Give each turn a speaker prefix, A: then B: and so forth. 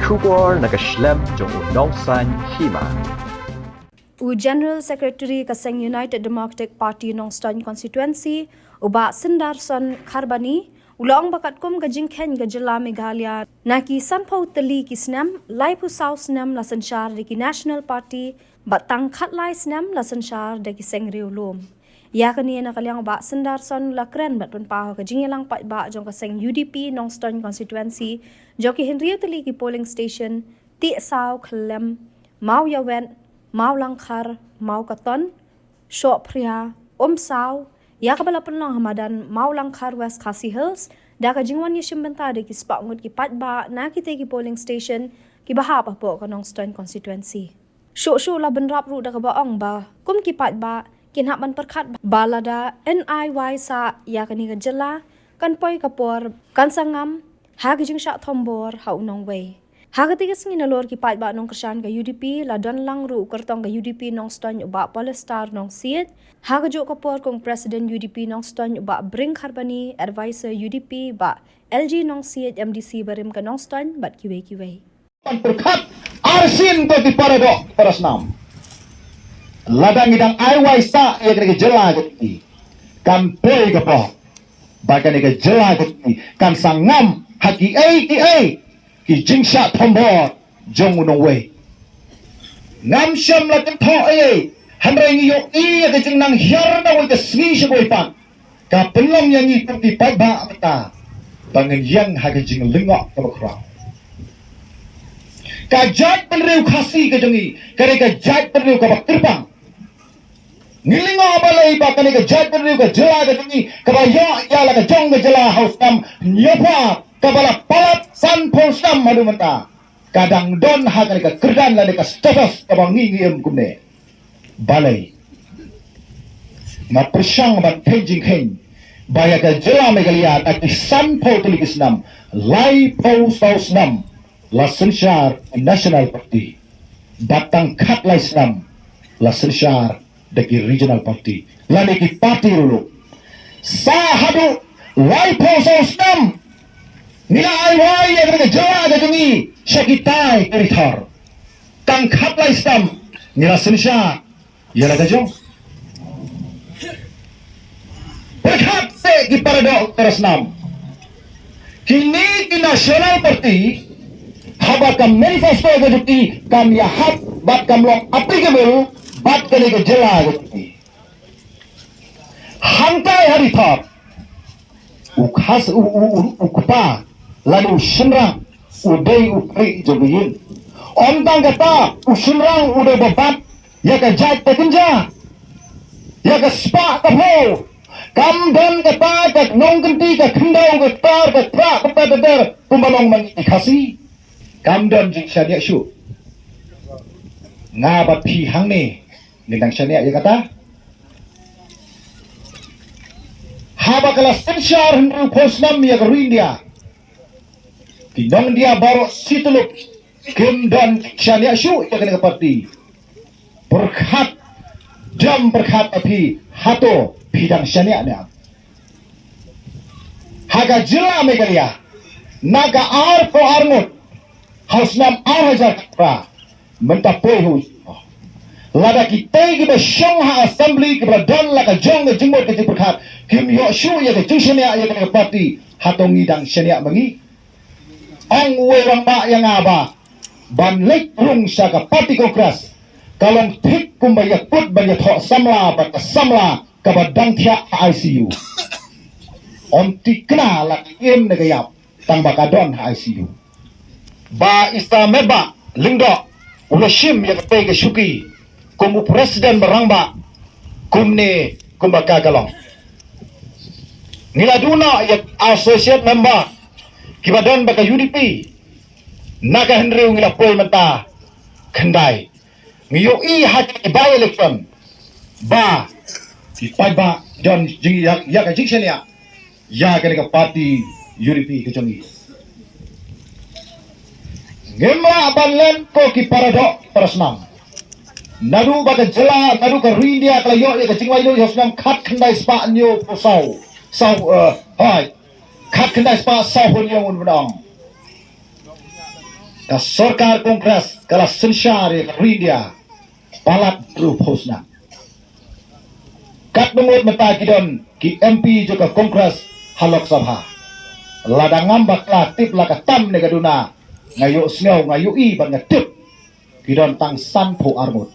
A: Kubor nakaslem jong nongsan Hima.
B: General Secretary kaseng United Democratic Party Nongstoin Constituency uba Syndarson Kharbani ulong bakat kum gajingkhen Jylla Meghalaya naki sanpau teli ki Snem lai pu South Snem la sanchar de ki National Party batang khatlai Snem la sanchar de ki sengri ulum ya kani na kalyang ba Syndarson la kren bat pun pa ka jingyalang pat ba jong kaseng UDP Nongstoin Constituency joki Henry teli ki polling station ti saw khlem mau yawen mau langkar, mau katon, syok pria, saw, ya kabalapan lang hamadan mau langkar West Khasi Hills, da ka jingwan yishim benta de ki spak ngut ki patba na ki te ki polling station ki bahap apo ka Nongstoin Constituency. Syok la benrap ru da ka baong ba, kum ki patba kinhap man perkhat balada Aiwai sa ya kani ka Jylla, kan poi kapor, kan sangam, ha ki jing syak thombor ha unong way. Hagati kas nginalor ki pat ba nong kersan ka UDP la don lang ru kertong ka UDP Nongstoin uba Polestar nong siet hagajo kapor kong President UDP Nongstoin uba Bring Kharbani advisor UDP ba LG nong siet MDC barim ka Nongstoin bat kiwe
C: perkhat arsin ko di paradok para Snem ladang idang Aiwai sa ya kena Jylla gati kan poi ka po bagan ka Jylla gati kan sangam haki ki jingsha thombor jong unong we ngam sham la tho hanrai ngi yo ka jing nang hyar na we ka sni shboi pan ka penlom yang ni ti pa ba ta bangen yang ha ka jing lingok ka kra ka jat pen reu khasi ka jongi ka jat pen reu ka kirpang ngilingo balai ba ka jat pen reu ka Jylla ka jongi ka ba ya la ka jong ka Jylla house kam nyopa kabala palat san postam madu mata kadang don hagan ka kerdan la ka status kabang ngiem kumne balai na persang ba paging hen baya ka Jylla Meghalaya at san po tulig Snem lai po South Snem la sanchar National Party batang khatlai Snem la sanchar daki Regional Party la ki party rulu sa hadu lai po South Snem nila Aiwai ya kena Jylla ka jungi syakitai Rithor kang khatlai Snem nila sinsya ya la kajong berkhat se ki paradok para Snem kini ki National Party haba kam manifesto ka juti kam yahat bat kam long applicable bat kene ka Jylla ka juti hantai Rithor ukhas ukpa lalu senrang udai ukri jogiyin omtang kata usenrang udai babat ya ka jat pekinja ya ka spa ka ho kam don kata ka nong kenti ka khendau ka tar ka tra ka pedder pembalong mang ikhasi kam don jing syadia syu nga ba phi hang ne nindang syadia ya kata haba kala sensyar henru posnam ya ka India Tinong dia baru situluk kim dan syania syu ya kena parti berkhat jam berkhat api hato bidang syania ne haga Jylla Meghalaya naga ar ko arngut hausnam ar hajar kra mentapoi hu lada kita ki besyong ha assembly ki don la ka jong ke jingmot ke berkhat kim yo syu ya ke syania ya kena parti hato ngidang syania mengi ang wewang ba yang aba ban lek rung sa ka party kongres kalong thik kumbaya put banya tho samla ba ka samla ka badang thia ICU om tikna la em ne gayap tang ba ka don ICU ba isa meba lingdo ulashim ya ka ke shuki kumu president barangba kumne kumbaka kalong niladuna ya associate member kibadan baka UDP naga henriu ngila pol menta khendai ngiyo i hati by election ba ipai ba don jing ya ka jikshen ya ka party UDP ke jongi ngemla banlen ko ki paradok para Snem nadu baka Jylla nadu ka India kala yo ka jingwai lo Snem khat khendai spa nyo posau hai khat kendai spa sahun yang undang ka sorkar kongres kala sensyari ka India palat rupusna kat numut mata kidon ki MP juga kongres halok sabha ladang ngambak la tip la ka tam ne gaduna ngayu sneu ngayu i ban ngatip kidon tang san phu armut